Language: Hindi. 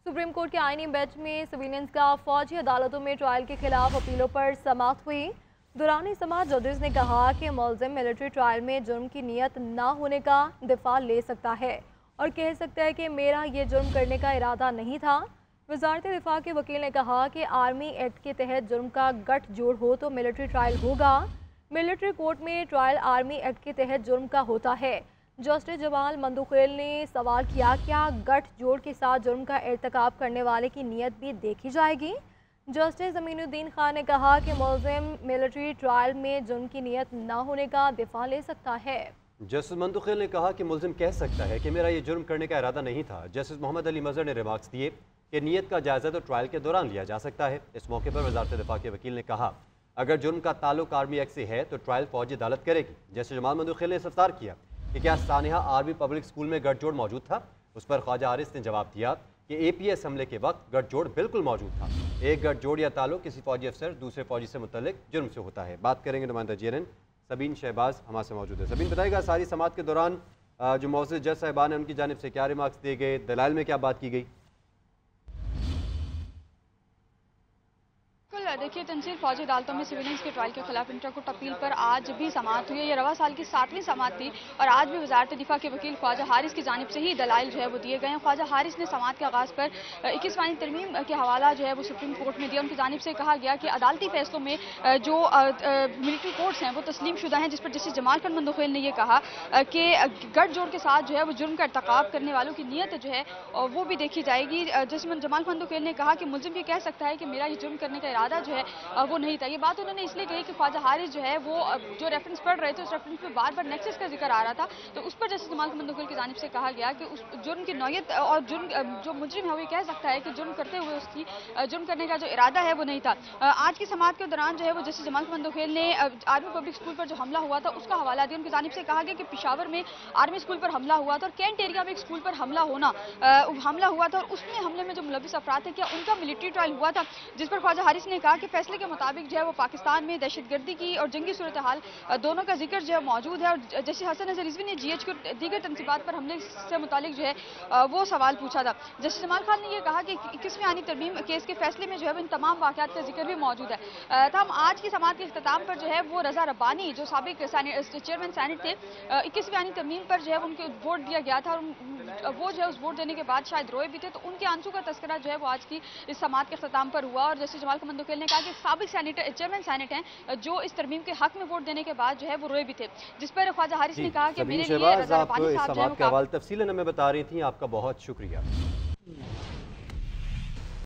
सुप्रीम कोर्ट के आईनी बेंच में सिविलियंस का फौजी अदालतों में ट्रायल के खिलाफ अपीलों पर समाअत हुई। दौरान समाअत जजेस ने कहा कि मुलजिम मिलिट्री ट्रायल में जुर्म की नीयत ना होने का दिफा ले सकता है और कह सकता है कि मेरा ये जुर्म करने का इरादा नहीं था। वजारत दिफा के वकील ने कहा कि आर्मी एक्ट के तहत जुर्म का गठ जोड़ हो तो मिलिट्री ट्रायल होगा। मिलिट्री कोर्ट में ट्रायल आर्मी एक्ट के तहत जुर्म का होता है। जस्टिस जमाल मंदुखेल ने सवाल किया, क्या गठ जोड़ के साथ जुर्म का इर्तिकाब करने वाले की नीयत भी देखी जाएगी। जस्टिस अमीनुद्दीन खान ने कहा कि मुलजिम मिलिट्री ट्रायल में जुर्म की नीयत ना होने का दिफा ले सकता है। जस्टिस मंदुखेल ने कहा कि मुलजिम कह सकता है कि मेरा ये जुर्म करने का इरादा नहीं था। जस्टिस मोहम्मद अली मजहर ने रिमार्क्स दिए कि नीयत का जायजा तो ट्रायल के दौरान लिया जा सकता है। इस मौके पर वजारत दिफा के वकील ने कहा, अगर जुर्म का ताल्लुक आर्मी एक्ट से है तो ट्रायल फौजी अदालत करेगी। जस्टिस जमाल मंदुखेल ने इस्तफसार किया कि क्या सानिहा आर्मी पब्लिक स्कूल में गठजोड़ मौजूद था। उस पर ख्वाजा हारिस ने जवाब दिया कि APS हमले के वक्त गठजोड़ बिल्कुल मौजूद था। एक गठजोड़ या ताल्लुक किसी फौजी अफसर दूसरे फौजी से मुतल्लिक जुर्म से होता है। बात करेंगे नुमाइंदा JNN सबीन शहबाज हमारे से मौजूद है। सबीन, बताएगा सारी समाअत के दौरान जो मौजूद जज साहिबान हैं उनकी जानिब से क्या रिमार्क्स दिए गए, दलाइल में क्या बात की गई। देखिए, तंसीर फौजी अदालतों में सिविलियंस के ट्रायल के खिलाफ इंटरकोर्ट अपील पर आज भी समाअत हुई है। ये रवा साल की 7वीं समाअत थी और आज भी वजारत दिफा के वकील ख्वाजा हारिस की जानिब से ही दलाइल जो है वो दिए गए हैं। ख्वाजा हारिस ने समाअत के आगाज़ पर 21वां तरमीम के हवाला जो है वो सुप्रीम कोर्ट में दिया। उनकी जानिब से कहा गया कि अदालती फैसलों में जो मिलिट्री कोर्ट्स हैं वो तस्लीम शुदा हैं, जिस पर जस्टिस जमाल खान मंदुखेल ने यह कहा कि गठजोड़ के साथ जो है वो जुर्म का इर्तिकाब करने वालों की नीयत जो है वो भी देखी जाएगी। जस्टिस जमाल खान मंदुखेल ने कहा कि मुलजिम ये कह सकता है कि मेरा ये जुर्म करने का इरादा जो है वो नहीं था। ये बात उन्होंने इसलिए कही कि ख्वाजा हारिस जो है वो जो रेफरेंस पढ़ रहे थे उस रेफरेंस में बार बार नेक्सस का जिक्र आ रहा था, तो उस पर जस्टिस जमाल मंदुखेल की जानिब से कहा गया कि उस जुर्म की नौयत और जुर्म जो मुजरिम है वो ये कह सकता है कि जुर्म करते हुए उसकी जुर्म करने का जो इरादा है वो नहीं था। आज की समाअत के दौरान जो है वो जस्टिस जमाल मंदुखेल ने आर्मी पब्लिक स्कूल पर जो हमला हुआ था उसका हवाला दिया। उनकी जानिब से कहा गया कि पेशावर में आर्मी स्कूल पर हमला हुआ था और कैंट एरिया में एक स्कूल पर हमला हुआ था और उसमें हमले में जो मुलविस अफराद थे क्या उनका मिलिट्री ट्रायल हुआ था, जिस पर ख्वाजा हारिस ने कहा कि फैसले के मुताबिक जो है वो पाकिस्तान में दहशतगर्दी की और जंगी सूरत हाल दोनों का जिक्र जो है मौजूद है। और जस्टिस हसन नज़र रिजवी ने GH को दीगर तनसीबात पर हमले से मुतालिक जो है वो सवाल पूछा था। जस्टिस जमाल खान ने यह कहा कि 21वीं आईनी तरमीम केस के फैसले में जो है इन तमाम वाक़यात का जिक्र भी मौजूद है। हम आज की समाअत के इख्तिताम पर जो है वो रजा रब्बानी जो साबिक चेयरमैन सैनेट थे 21वीं आईनी तरमीम पर जो है उनको वोट दिया गया था और वो जो है उस वोट देने के बाद शायद रोए भी थे, तो उनके आंसू का तस्करा जो है वो आज की इस समाअत के इख्तिताम पर हुआ। और जस्टिस जमाल मंदुखेल ने कहा कि साबिक चेयरमैन सैनेट हैं जो इस तरमीम के हक में वोट देने के बाद जो है वो रोए भी थे, जिस पर ख्वाजा हारिस ने कहा कि मेरे लिए रजा रब्बानी साहब जो है तफसीलन हमें बता रही थी। आपका बहुत शुक्रिया।